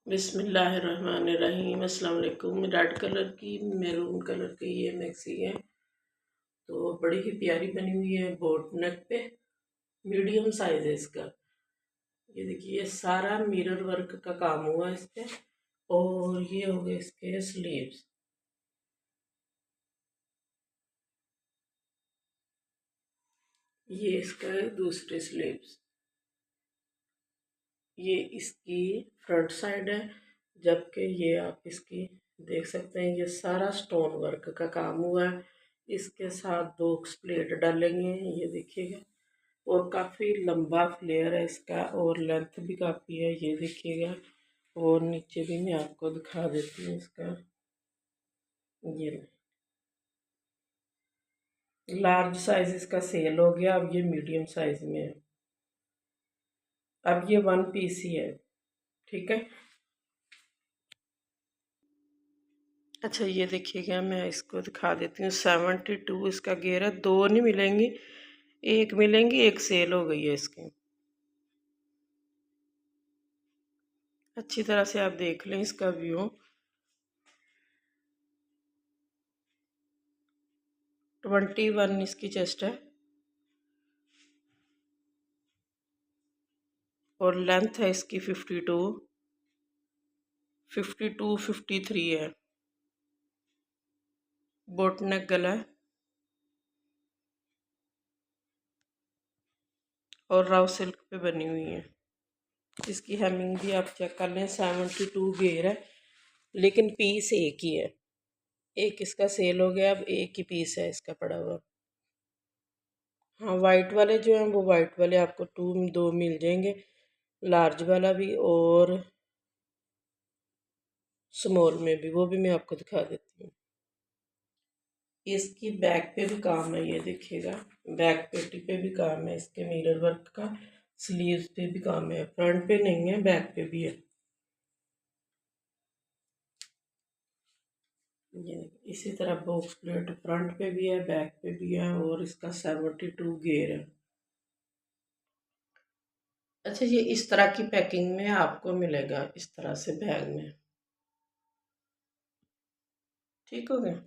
बिस्मिल्लाहिर्रहमानिर्रहीम। अस्सलाम वालेकुम। रेड कलर की मैरून कलर की ये मैक्सी है, तो बड़ी ही प्यारी बनी हुई है। बोट नेक पे मीडियम साइज है इसका। ये देखिए, ये सारा मिरर वर्क का काम हुआ है इस पे। और ये हो गए इसके स्लीव्स। ये इसका है दूसरे स्लीव्स। ये इसकी फ्रंट साइड है, जबकि ये आप इसकी देख सकते हैं, ये सारा स्टोन वर्क का काम हुआ है। इसके साथ 2 प्लेट डालेंगे, ये देखिएगा। और काफ़ी लंबा फ्लेयर है इसका, और लेंथ भी काफ़ी है, ये देखिएगा। और नीचे भी मैं आपको दिखा देती हूँ इसका। ये लार्ज साइज इसका सेल हो गया, अब ये मीडियम साइज में है। अब ये 1 पीस ही है, ठीक है। अच्छा, ये देखिएगा, मैं इसको दिखा देती हूँ। 72 इसका घेर है। 2 नहीं मिलेंगी, 1 मिलेंगी, 1 सेल हो गई है इसकी। अच्छी तरह से आप देख लें इसका व्यू। 21 इसकी चेस्ट है, और लेंथ है इसकी 53 है। बोट नेक गला है, और राव सिल्क पे बनी हुई है। इसकी हेमिंग भी आप चेक कर लें। 72 घेर है, लेकिन पीस एक ही है। एक इसका सेल हो गया, अब एक ही पीस है इसका पड़ा हुआ। हाँ, वाइट वाले जो हैं वो वाइट वाले आपको 2 मिल जाएंगे, लार्ज वाला भी और स्मॉल में भी। वो भी मैं आपको दिखा देती हूँ। इसकी बैक पे भी काम है, ये देखिएगा। बैक पेटी पे भी काम है इसके, मिरर वर्क का। स्लीव्स पे भी काम है, फ्रंट पे नहीं है, बैक पे भी है। ये इसी तरह बॉक्स प्लेट फ्रंट पे भी है, बैक पे भी है, और इसका 72 घेर है। अच्छा, ये इस तरह की पैकिंग में आपको मिलेगा, इस तरह से बैग में। ठीक हो गया।